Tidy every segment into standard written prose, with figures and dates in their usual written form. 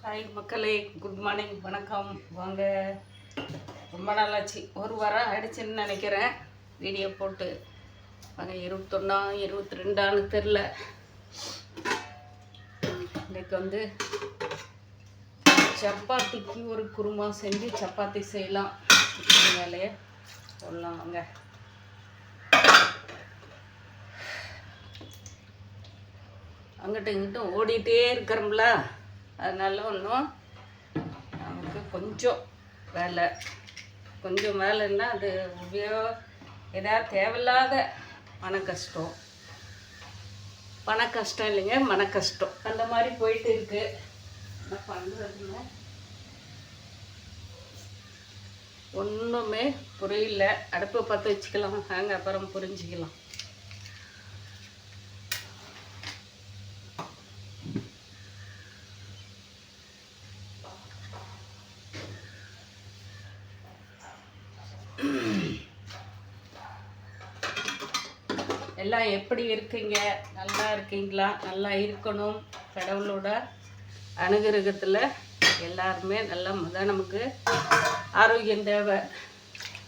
Hi மக்களே, good morning, வணக்கம். வாங்க. ரொம்ப நாளாச்சு, ஒரு வாரம் ஆயிடுச்சுன்னு நினைக்கிறேன் வீடியோ போட்டு. வாங்க, 21 22 தெரில. இன்றைக்கு வந்து சப்பாத்திக்கு ஒரு குருமா செஞ்சு சப்பாத்தி செய்யலாம். வேலையை சொல்லலாம். வாங்க. அங்கிட்ட இங்கிட்ட ஓடிட்டே இருக்கிறோம்ல, அதனால ஒன்றும் நமக்கு கொஞ்சம் வேலைன்னா அது ஏதாவது தேவையில்லாத பண கஷ்டம் இல்லைங்க, மன கஷ்டம் அந்த மாதிரி போயிட்டு இருக்கு. என்ன பண்ணுறதுன்னு ஒன்றுமே புரியல. அடுப்பை பற்ற வச்சுக்கலாம், நாங்கள் அப்புறம் புரிஞ்சுக்கலாம். எல்லாம் எப்படி இருக்கீங்க? நல்லா இருக்கீங்களா? நல்லா இருக்கணும். கடவுளோட அனுகிரகத்தில் எல்லாருமே நல்லா நமக்கு ஆரோக்கியம் தேவை.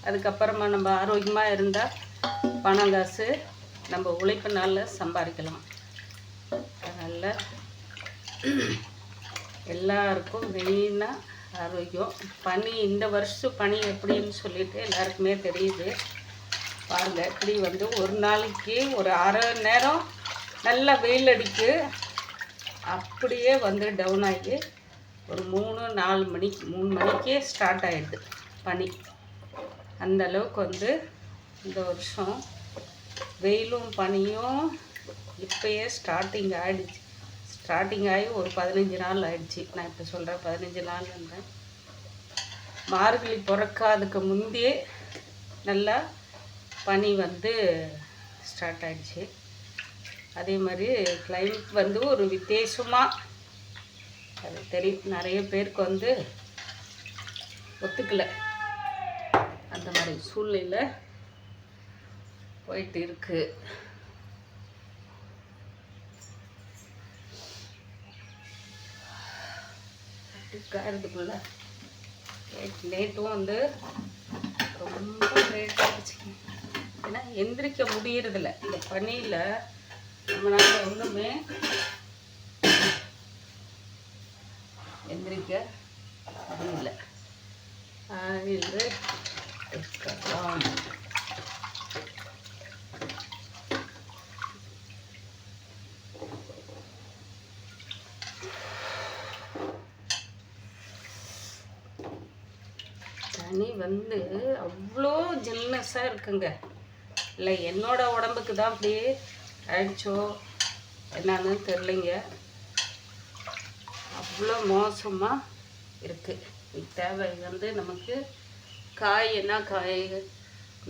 அதுக்கப்புறமா நம்ம ஆரோக்கியமாக இருந்தால் பணம் காசு நம்ம உழைப்பினால சம்பாதிக்கலாம். அதனால் எல்லாருக்கும் மெயினாக ஆரோக்கியம். இந்த வருஷம் பனி எப்படின்னு சொல்லிட்டு எல்லாருக்குமே தெரியுது. பாருங்கள், இப்படி வந்து ஒரு நாளைக்கு ஒரு அரை நேரம் நல்லா வெயில் அடிக்கு, அப்படியே வந்து டவுன் ஆகி ஒரு 3 மணிக்கே ஸ்டார்ட் ஆகிடுது பனி. அந்த அளவுக்கு வந்து இந்த வருஷம் வெயிலும் பனியும் இப்போயே ஸ்டார்டிங் ஆகி ஒரு 15 நாள் ஆயிடுச்சு. நான் இப்போ சொல்கிறேன் 15 நாள் இருந்தேன். மார்கழி பிறக்காதுக்கு முந்தையே நல்லா பனி வந்து ஸ்டார்ட் ஆகிடுச்சு. அதே மாதிரி கிளைமேட் வந்து ஒரு வித்தியாசமாக அது தெரியும். நிறைய பேருக்கு வந்து ஒத்துக்கலை. அந்த மாதிரி சூழ்நிலையில் போயிட்டு இருக்கு. காயறதுக்குள்ள லேட்டும் வந்து ரொம்ப லேட் ஆகிடுச்சு. ஏன்னா எந்திரிக்க முடியறதில்ல இந்த பனியில். நம்மளால் ஒன்றுமே எந்திரிக்க முடியல. இது தண்ணி வந்து அவ்வளோ ஜில்னஸாக இருக்குங்க. இல்லை என்னோட உடம்புக்கு தான் அப்படியே ஆயிடுச்சோ என்னன்னு தெரிலிங்க. அவ்வளோ மோசமாக இருக்குது. இதுக்கு தேவை வந்து நமக்கு காய்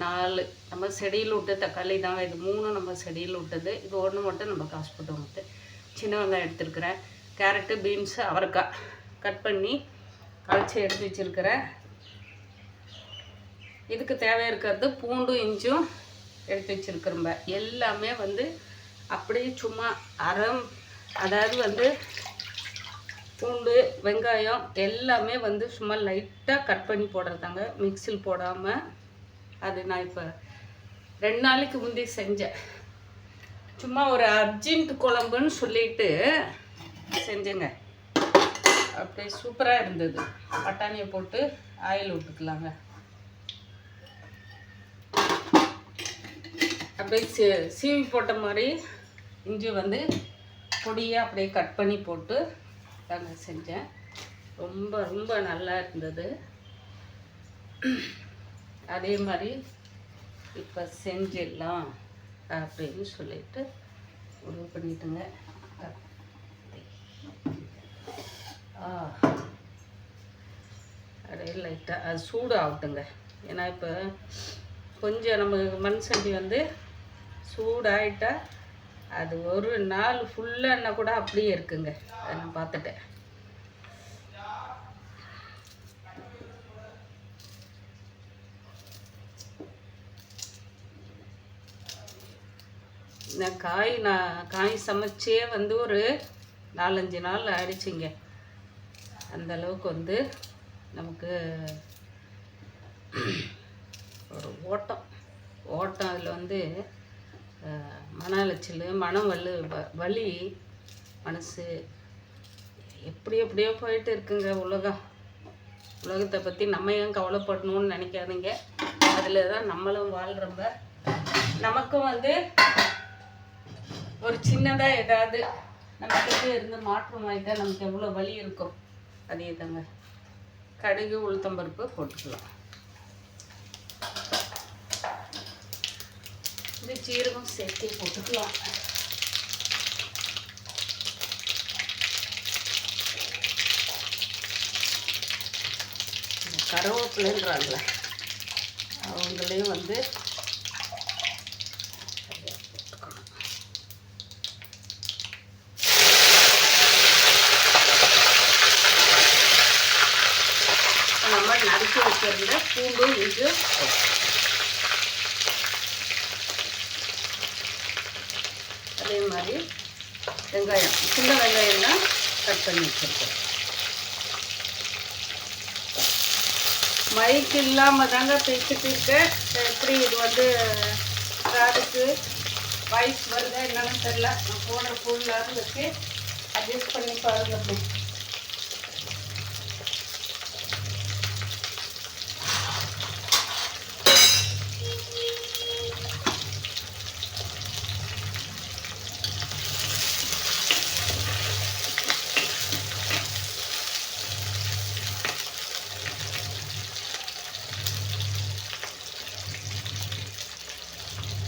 4 நம்ம செடியில் விட்ட தக்காளி தாங்க. இது 3 நம்ம செடியில் விட்டது. இது 1 மட்டும் நம்ம காசு போட்டு விட்டு. சின்ன வெங்காயம் எடுத்துருக்கிறேன். கேரட்டு, பீன்ஸு, அவரைக்காய் கட் பண்ணி கழிச்சி எடுத்து வச்சுருக்கிறேன். இதுக்கு தேவை இருக்கிறது பூண்டு, இஞ்சும் எடுத்து வச்சுருக்கிறோம்ப. எல்லாமே வந்து அப்படியே சும்மா அதாவது வந்து பூண்டு, வெங்காயம் எல்லாமே வந்து சும்மா லைட்டாக கட் பண்ணி போடுறதாங்க, மிக்சியில் போடாமல். அது நான் இப்போ 2 நாளைக்கு முந்தி செஞ்சேன். சும்மா ஒரு அர்ஜென்ட் குழம்புன்னு சொல்லிட்டு செஞ்சேங்க. அப்படியே சூப்பராக இருந்தது. பட்டாணியை போட்டு ஆயில் விட்டுக்கலாங்க. அப்படியே சீவி போட்ட மாதிரி இஞ்சி வந்து பொடியாக அப்படியே கட் பண்ணி போட்டு தாங்க செஞ்சேன். ரொம்ப ரொம்ப நல்லா இருந்தது. அதே மாதிரி இப்போ செஞ்சிடலாம் அப்படின்னு சொல்லிட்டு முடிவு பண்ணிட்டுங்க. அப்படியே லைட்டாக அது சூடு ஆகட்டுங்க. ஏன்னா இப்போ கொஞ்சம் நம்ம மண் சட்டி வந்து சூடாயிட்டா அது ஒரு நாள் ஃபுல்லான்னா கூட அப்படியே இருக்குங்க. அதை நான் பார்த்துட்டேன். இந்த காய் சமைச்சே வந்து ஒரு 4-5 நாள் ஆயிடுச்சுங்க. அந்த அளவுக்கு வந்து நமக்கு ஒரு ஓட்டம் அதில் வந்து மன அலைச்சல், மனம் வலி, மனசு எப்படியோ போயிட்டு இருக்குங்க உலகத்தை பற்றி நம்ம ஏன் கவலைப்படணும்னு நினைக்காதீங்க. அதில் தான் நம்மளும் வாழ்கிறப்ப நமக்கும் வந்து ஒரு சின்னதாக ஏதாவது நமக்கு இருந்து மாற்றம் ஆகிட்டா நமக்கு எவ்வளோ வலி இருக்கும். அதே தாங்க. கடுகு, உளுத்தம்பருப்பு போட்டுக்கலாம். இந்த சீரகம் சேர்த்து போட்டுக்கலாம். கருவேப்பிலைன்றாங்க, அவங்களையும் வந்து நம்ம நறுக்கி வச்சிருந்த பூண்டு, இஞ்சி, அதே மாதிரி வெங்காயம், சின்ன வெங்காயம் தான் கட் பண்ணி வச்சுருக்கோம். மைக் இல்லாமல் தாங்க பேசிட்டு இருக்கேன். எப்படி இது வந்து காதுக்கு வாய்ஸ் வருதா என்னன்னு தெரியல. நான் போடுற பொருளாக வச்சு அட்ஜஸ்ட் பண்ணி பாருங்க. அப்படி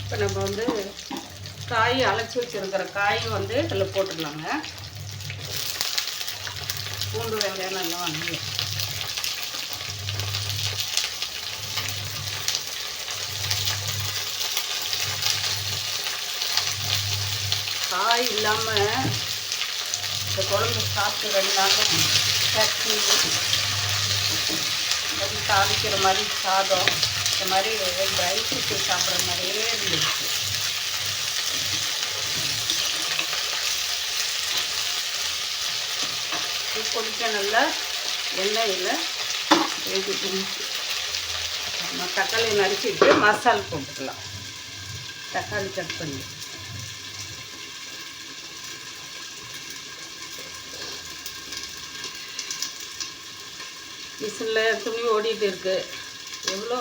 இப்போ நம்ம வந்து காய் அரைச்சி வச்சுருக்கிற காயும் வந்து இதில் போட்டுக்கலாங்க. பூண்டு, வெங்காயம் நல்லா வாங்கி காய் இல்லாமல் இந்த குழம்பு சாப்பிட்டு 2 நாளும் சட்னி தாளிக்கிற மாதிரி சாதம், இந்த மாதிரி ரைஸ் வச்சு சாப்பிட்ற மாதிரியே இருந்துச்சு. கொஞ்சம் நல்லா எண்ணெயில் நம்ம தக்காளி நறுக்கிட்டு மசாலா போட்டுக்கலாம். தக்காளி கட் பண்ணி மிஷினில் துணி ஓடிட்டு இருக்கு. எவ்வளோ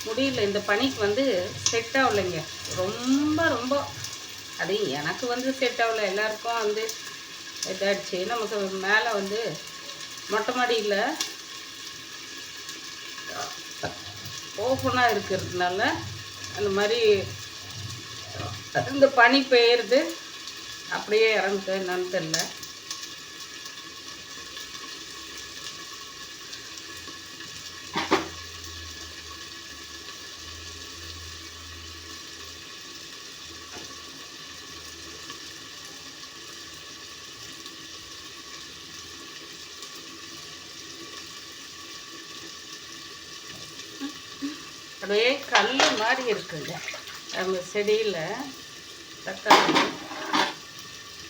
முடியல, இந்த பனிக்கு வந்து செட் ஆகலைங்க. ரொம்ப அது எனக்கு வந்து செட் ஆகலை, எல்லாருக்கும் வந்து இதாகிடுச்சு. நமக்கு மேலே வந்து மொட்டை மாடியில் ஓப்பனாக இருக்கிறதுனால அந்த மாதிரி இந்த பனி பெய்யுறது அப்படியே இறங்குது என்னன்னு தெரியல. அப்படியே கல் மாதிரி இருக்குங்க நம்ம செடியில் தக்காளி,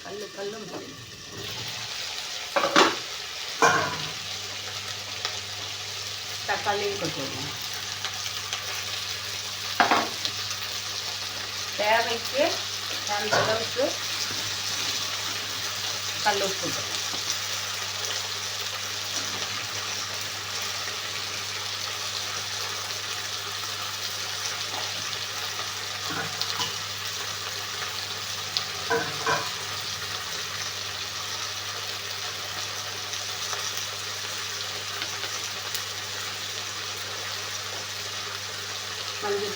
கல் மாதிரி. தக்காளியும் கொட்டுவோம். தேவைக்கு அந்த அளவுக்கு கல் உப்பு. மஞ்சள்,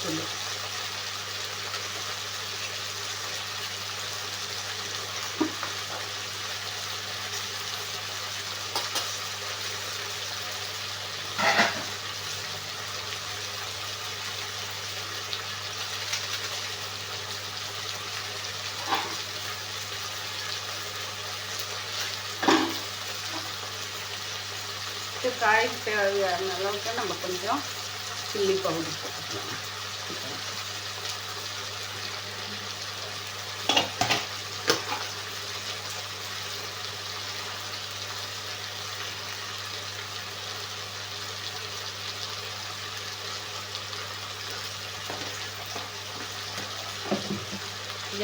காய்க்கு தேவையான அளவுக்கு நம்ம கொஞ்சம் சில்லி பவுடர் போட்டுக்கலாம்.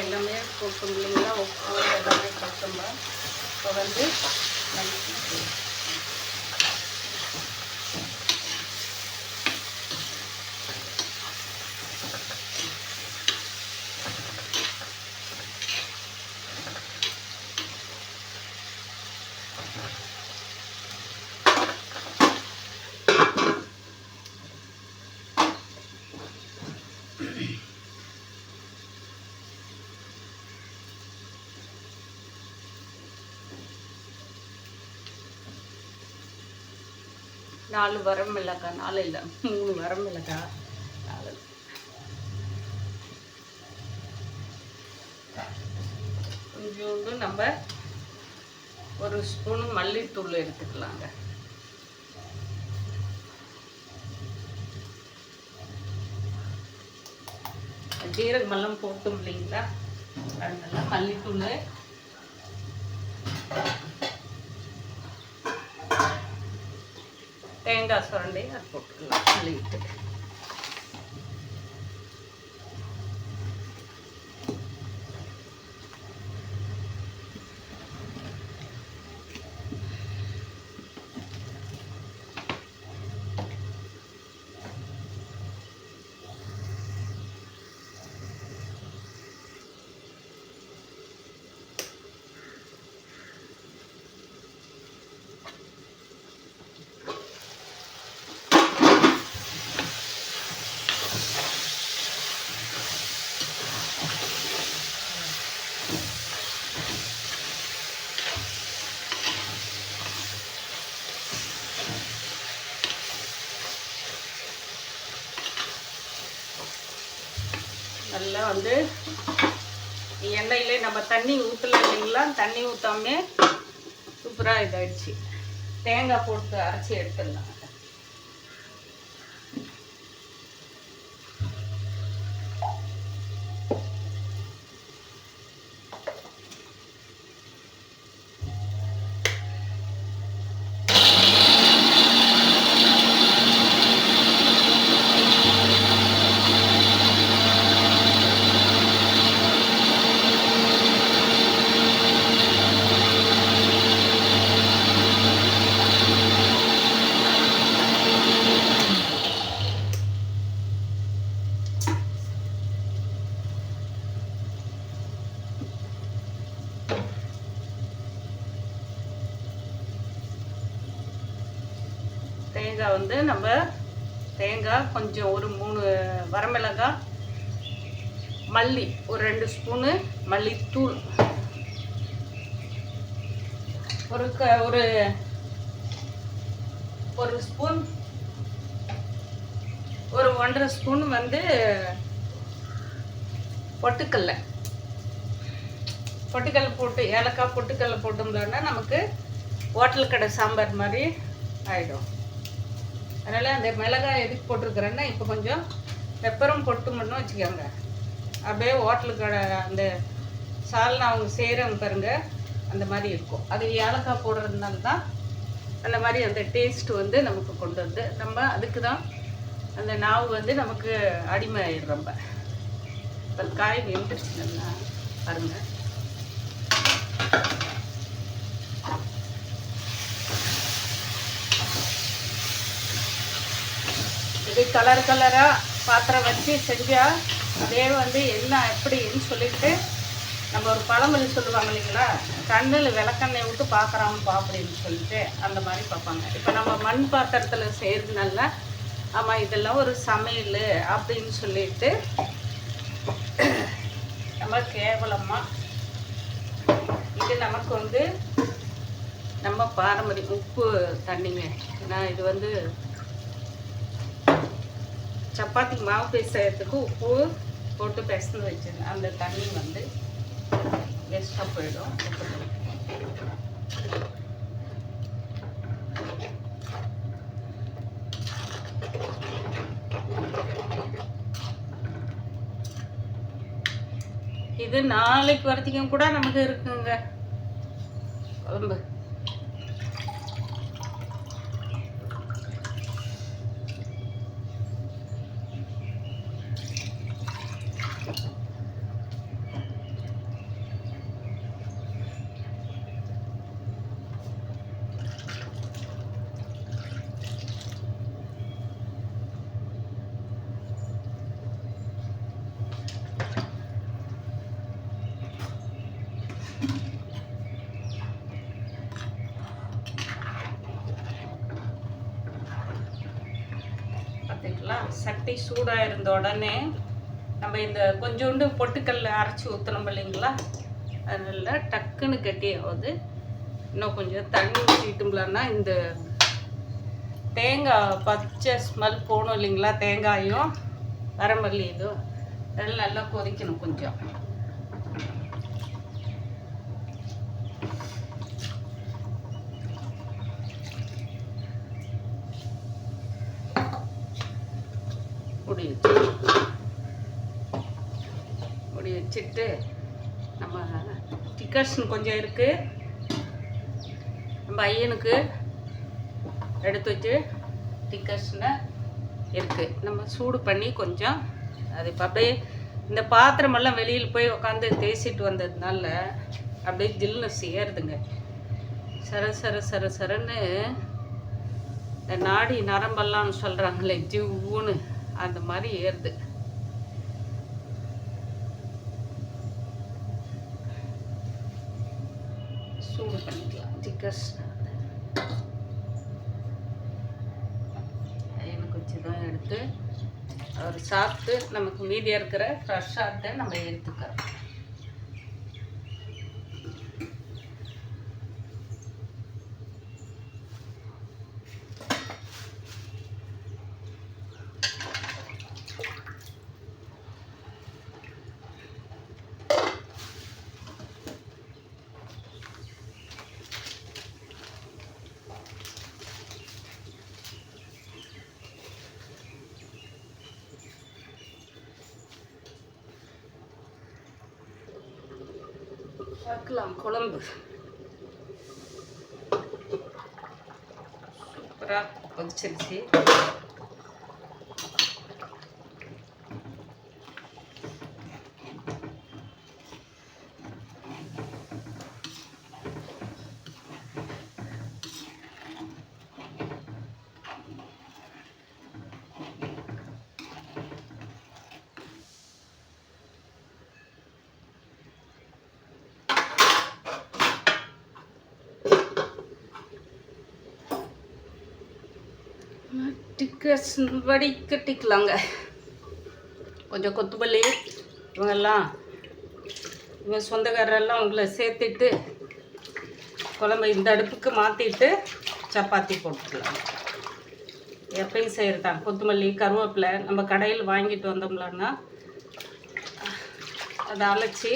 எல்லாமே போட்டோம் இல்லைங்களா, உப்பு எல்லாமே போட்டோம்பா. இப்போ வந்து நாலு வரமிளகாய், 4 இல்லை 3 வரமிளகாய், 4 கொஞ்சோண்டு நம்ம 1 ஸ்பூன் மல்லித்தூள் எடுத்துக்கலாங்க. ஜீரகமெல்லாம் போட்டோம் இல்லைங்களா, அதனால மல்லித்தூள், தேங்காய் சுரண்டி அது போட்டுக்கலாம் அள்ளிட்டு. நல்லா வந்து எண்ணெயிலே நம்ம தண்ணி ஊற்றல இல்லைங்களா, தண்ணி ஊற்றாமே சூப்பராக இதாகிடுச்சு. தேங்காய் போட்டு அரைச்சி எடுத்துடலாம். தேங்காய் வந்து நம்ம தேங்காய் கொஞ்சம் ஒரு 3 வரமிளகாய், மல்லி ஒரு 2 ஸ்பூனு மல்லித்தூள், ஒரு ஸ்பூன், ஒரு 1.5 ஸ்பூன் வந்து பொட்டுக்கல்ல போட்டு, ஏலக்காய் பொட்டுக்கல்ல போட்டோம்னா நமக்கு ஹோட்டல் கடை சாம்பார் மாதிரி ஆகிடும். அதனால் அந்த மிளகாய் எதுக்கு போட்டிருக்கிறேன்னா, இப்போ கொஞ்சம் பெப்பரும் பொட்டுமண்ணும் வச்சுக்கோங்க. அப்படியே ஹோட்டலு கடை அந்த சால்னா அவங்க செய்கிறவங்க பாருங்க, அந்த மாதிரி இருக்கும். அது ஏலக்காய் போடுறதுனால தான் அந்த மாதிரி அந்த டேஸ்ட்டு வந்து நமக்கு கொண்டு வந்து, நம்ம அதுக்கு தான் அந்த நாவு வந்து நமக்கு அடிமை ஆயிடும். ரொம்ப இப்போ காய் வெந்துருச்சுன்னா பாருங்கள். இது கலராக பாத்திரம் வச்சு செஞ்சால் அதே வந்து என்ன எப்படின்னு சொல்லிட்டு நம்ம ஒரு பழமொழி சொல்லுவாங்க இல்லைங்களா, கண்ணில் விளக்கெண்ணெய் விட்டு பார்க்குறாங்கப்பா அப்படின்னு சொல்லிட்டு அந்த மாதிரி பார்ப்பாங்க. இப்போ நம்ம மண் பாத்திரத்தில் செய்கிறதுனால ஆமாம் இதெல்லாம் ஒரு சமையல் அப்படின்னு சொல்லிட்டு நம்ம கேவலமாக இது நமக்கு வந்து நம்ம பாரம்பரியம் உப்பு தண்ணிங்க. ஏன்னா இது வந்து சப்பாத்தி மாவு பேசுறதுக்கு உப்பு போட்டு பிசைந்து வச்சிருந்தேன். அந்த தண்ணி வந்து வேஸ்ட்டாக போயிடும். இது நாளைக்கு வரைக்கும் கூட நமக்கு இருக்குங்க குழம்பு. பார்த்துக்கலாம். சட்டி சூடாக இருந்த உடனே நம்ம இந்த கொஞ்சோண்டு பொட்டுக்கல்ல அரைச்சி ஊற்றணும் இல்லைங்களா, அதனால் டக்குன்னு கட்டியாவது இன்னும் கொஞ்சம் தண்ணி ஊற்றிட்டோம்லன்னா இந்த தேங்காய் பச்சை ஸ்மெல் போகணும் இல்லைங்களா, தேங்காயும் வரமல்லி இதுவும் அதெல்லாம் நல்லா கொதிக்கணும் கொஞ்சம். முடி வச்சுட்டு நம்ம டிக்கர்ஷன் கொஞ்சம் இருக்குது, நம்ம ஐயனுக்கு எடுத்து வச்சு டிக்கர்ஷனை இருக்குது நம்ம சூடு பண்ணி கொஞ்சம் அது இப்போ அப்படியே இந்த பாத்திரமெல்லாம் வெளியில் போய் உட்காந்து தேய்ச்சிட்டு வந்ததுனால அப்படியே ஜில்னு சேருதுங்க. சர சர சர சரன்னு இந்த நாடி நரம்பெல்லாம் சொல்கிறாங்களே ஜிவ்வுன்னு அந்த மாதிரி ஏறுது. சூடு பண்ணிக்கலாம் டிக்கர்ஸ். எனக்கு வச்சு தான் எடுத்து அவர் சாப்பிட்டு நமக்கு மீதியாக இருக்கிற ஃப்ரெஷ்ஷாக நம்ம எடுத்துக்கிறோம். பார்க்கலாம் குழம்பு சூப்பராக கொதிச்சிருச்சு. டிக்கர்ஸ் வடிகட்டிக்கலாங்க. கொஞ்சம் கொத்தமல்லி இவங்கெல்லாம் இவங்க சொந்தக்காரெல்லாம் உங்களை சேர்த்துட்டு குழம்பு இந்த அடுப்புக்கு மாற்றிட்டு சப்பாத்தி போட்டுக்கலாம். எப்பயும் செய்கிறதான் கொத்தமல்லி கருவேப்பிலை நம்ம கடையில் வாங்கிட்டு வந்தோம்லன்னா அதை அரைச்சி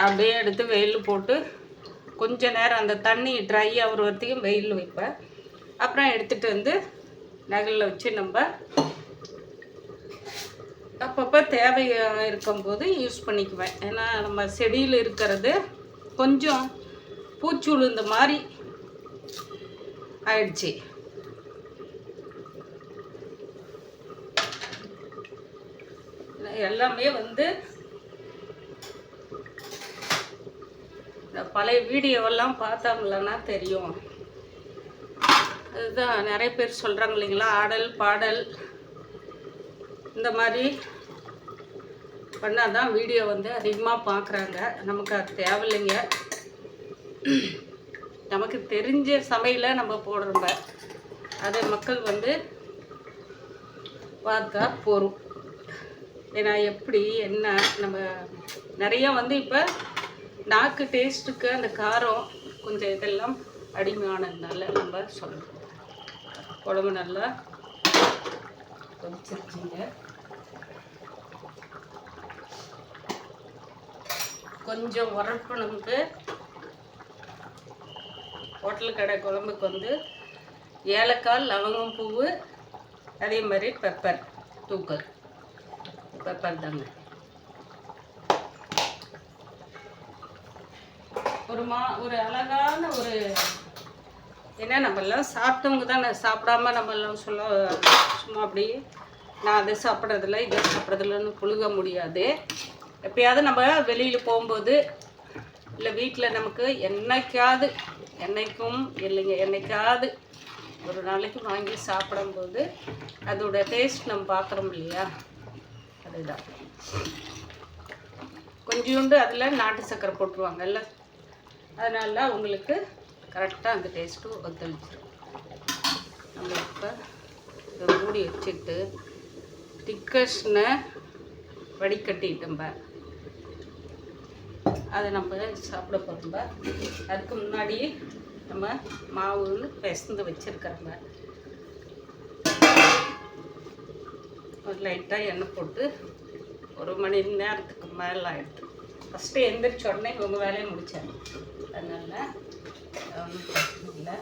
அப்படியே எடுத்து வெயில் போட்டு கொஞ்ச நேரம் அந்த தண்ணி ட்ரை ஆகிற வரைக்கும் வெயில் வைப்பேன். அப்புறம் எடுத்துகிட்டு வந்து நகலில் வச்சு நம்ம அப்பப்போ தேவையாக இருக்கும்போது யூஸ் பண்ணிக்குவேன். ஏன்னா நம்ம செடியில் இருக்கிறது கொஞ்சம் பூச்சி உளுந்த மாதிரி ஆயிடுச்சு. எல்லாமே வந்து இந்த பழைய வீடியோவெல்லாம் பார்த்தாங்களன்னா தெரியும். அதுதான் நிறைய பேர் சொல்கிறாங்க இல்லைங்களா, ஆடல் பாடல் இந்த மாதிரி பண்ணால் தான் வீடியோ வந்து அதிகமாக பார்க்குறாங்க. நமக்கு அது தேவையில்லைங்க. நமக்கு தெரிஞ்ச சமையலை நம்ம போடுறோம்ப அதை மக்கள் வந்து பார்த்தா போகும். ஏன்னா எப்படி என்ன நம்ம நிறையா வந்து இப்போ நாக்கு டேஸ்ட்டுக்கு அந்த காரம் கொஞ்சம் இதெல்லாம் அடிமையானதுனால நம்ம சொல்கிறோம். குழம்பு நல்லா கொதிச்சிருச்சிங்க. கொஞ்சம் உரப்பு நமக்கு ஹோட்டல் கடை குழம்புக்கு வந்து ஏலக்காய் லவங்கம் பூவு அதே மாதிரி பெப்பர் தூக்கல் பெப்பர் தாங்க. ஒரு அழகான ஒரு ஏன்னா நம்மெல்லாம் சாப்பிட்டவங்க தான் சாப்பிடாம நம்மெல்லாம் சொல்ல சும்மா அப்படி நான் அதை சாப்பிட்றதில்ல இதை சாப்பிட்றதில்லன்னு புழுக முடியாது. எப்பயாவது நம்ம வெளியில் போகும்போது இல்லை வீட்டில் நமக்கு என்னைக்காவது என்னைக்கும் இல்லைங்க என்னைக்காவது ஒரு நாளைக்கு வாங்கி சாப்பிடும்போது அதோட டேஸ்ட் நம்ம பார்க்குறோம் இல்லையா, அதுதான். கொஞ்சோண்டு அதில் நாட்டு சர்க்கரை போட்டுருவாங்கல்ல, அதனால உங்களுக்கு கரெக்டாக அந்த டேஸ்ட்டு ஒத்துழைச்சிடும். நம்ம இப்போ மூடி வச்சுட்டு டிக்கஷ்னை வடிகட்டிட்டோம்ப. அதை நம்ம சாப்பிட போகிறோம்ப. அதுக்கு முன்னாடி நம்ம மாவு பிசைந்து வச்சுருக்கிறோங்க. ஒரு லைட்டாக எண்ணெய் போட்டு 1 மணி நேரத்துக்கு மேலே ஆகிடுது. ஃபஸ்ட்டு எந்திரிச்ச உடனே இவங்க வேலையை முடித்தாங்க. அதனால் ஒன்றும் பிரச்சனை இல்லை.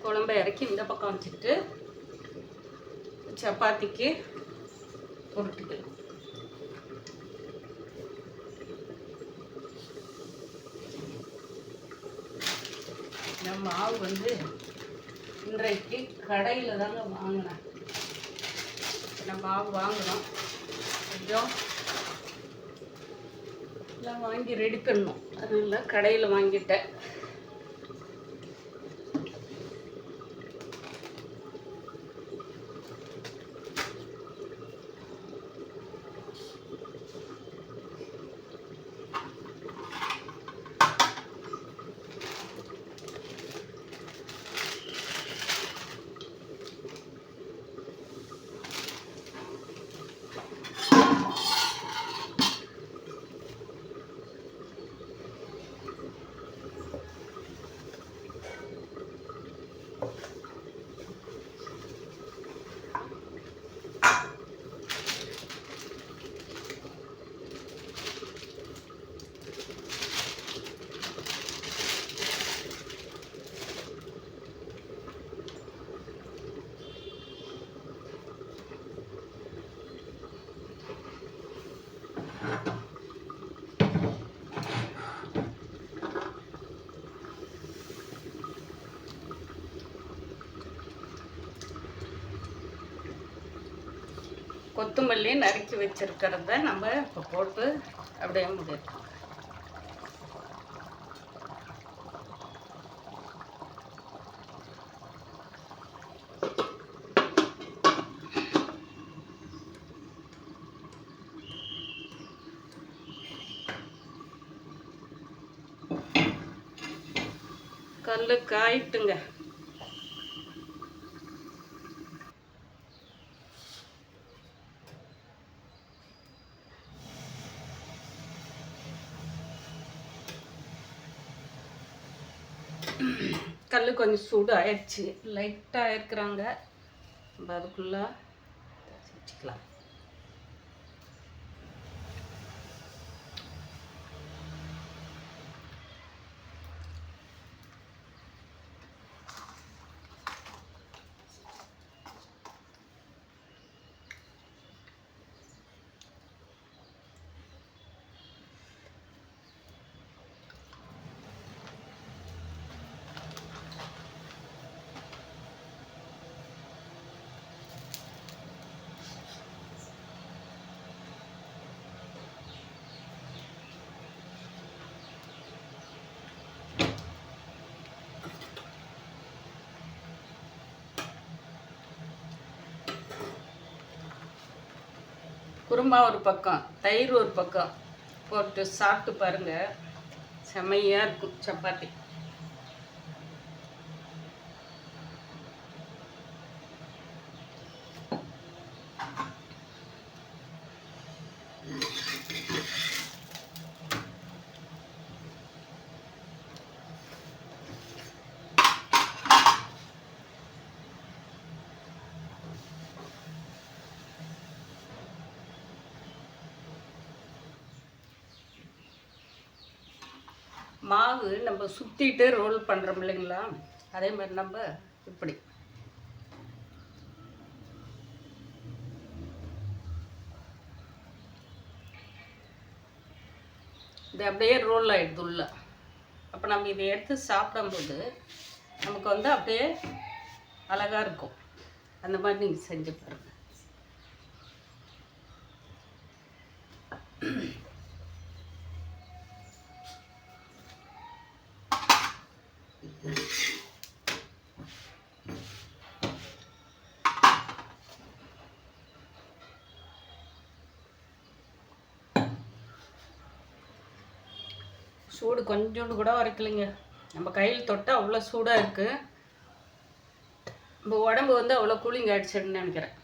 குழம்பை இறக்கி இந்த பக்கம் வச்சுட்டு சப்பாத்திக்கு உருட்டிக்கலாம். இந்த மாவு வந்து இன்றைக்கு கடையில் தாங்க வாங்கினேன். நான் மாவு வாங்கினோம், கொஞ்சம் எல்லாம் வாங்கி ரெடி பண்ணணும். அதனால கடையில் வாங்கிட்டேன். கொத்தமல்லி நறுக்கி வச்சிருக்கிறத நம்ம இப்போ போட்டு அப்படியே முடியும். கல் காயிட்டுங்க. கல் கொஞ்சம் சூடு ஆயிடுச்சு, லைட்டாக இருக்கிறாங்க. நம்ம அதுக்குள்ளே வச்சுக்கலாம். குருமா ஒரு பக்கம், தயிர் ஒரு பக்கம் போட்டு சாப்பிட்டு பாருங்கள், செம்மையாக இருக்கும் சப்பாத்தி. மாவு நம்ம சுற்றிட்டு ரோல் பண்ணுறோம் இல்லைங்களா, அதே மாதிரி நம்ம இப்படி இது அப்படியே ரோல் ஆகிடுது உள்ள. அப்போ நம்ம இதை எடுத்து சாப்பிடும்போது நமக்கு வந்து அப்படியே அழகாக இருக்கும். அந்த மாதிரி நீங்கள் செஞ்சு பாருங்கள். சூடு கொஞ்சோண்டு கூட வரைக்கலைங்க. நம்ம கையில் தொட்டால் அவ்வளோ சூடாக இருக்குது. நம்ம உடம்பு வந்து அவ்வளோ கூலிங் ஆகிடுச்சுன்னு நினைக்கிறேன்.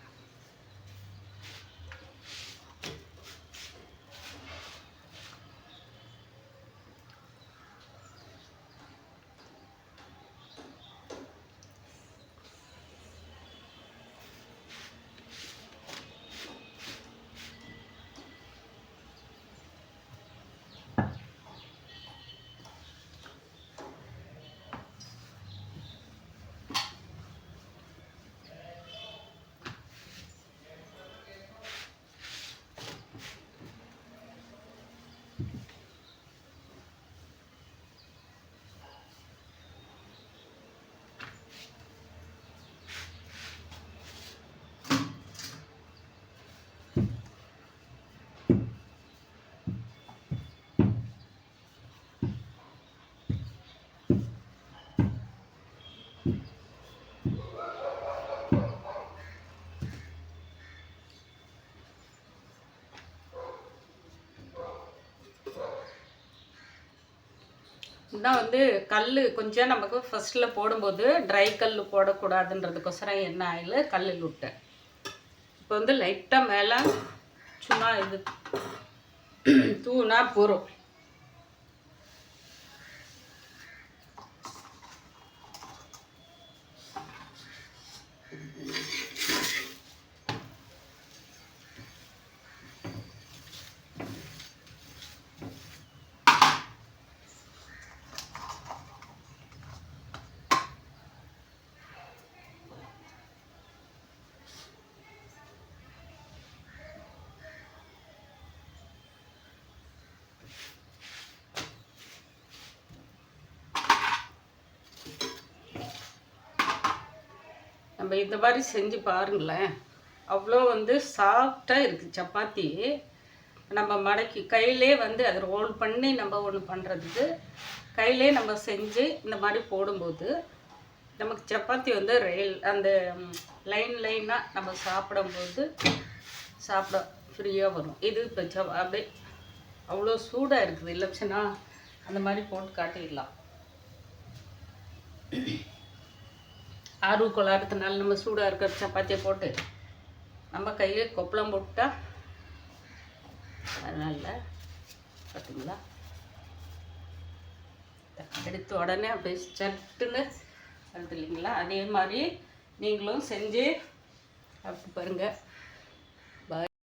இதான் வந்து கல் கொஞ்சம் நமக்கு ஃபஸ்ட்டில் போடும்போது ட்ரை கல் போடக்கூடாதுன்றதுக்கோசரம் என்ன ஆயில் கல்லில் விட்டேன். இப்போ வந்து லைட்டாக மேலே சும்மா இது தூணா போகிறோம். நம்ம இந்த மாதிரி செஞ்சு பாருங்களேன், அவ்வளோ வந்து சாஃப்டாக இருக்குது சப்பாத்தி. நம்ம மடக்கி கையிலே வந்து அதை ரோல் பண்ணி நம்ம ஒன்று பண்ணுறதுக்கு கையிலே நம்ம செஞ்சு இந்த மாதிரி போடும்போது நமக்கு சப்பாத்தி வந்து அந்த லைனாக நம்ம சாப்பிடும்போது சாப்பிட ஃப்ரீயாக வரும். இது இப்போ அப்படியே அவ்வளோ சூடாக இருக்குது இல்லைச்சுன்னா அந்த மாதிரி போட்டு காட்டிடலாம். ஆர்வ கோளாறுனால நம்ம சூடாக இருக்கிற சப்பாத்தியை போட்டு நம்ம கையில் கொப்பளம் போட்டால் அதனால பார்த்தீங்களா, எடுத்த உடனே அப்படியே சட்டுன்னு வருது இல்லைங்களா. அதே மாதிரி நீங்களும் செஞ்சு சாப்பிட்டு பாருங்கள்.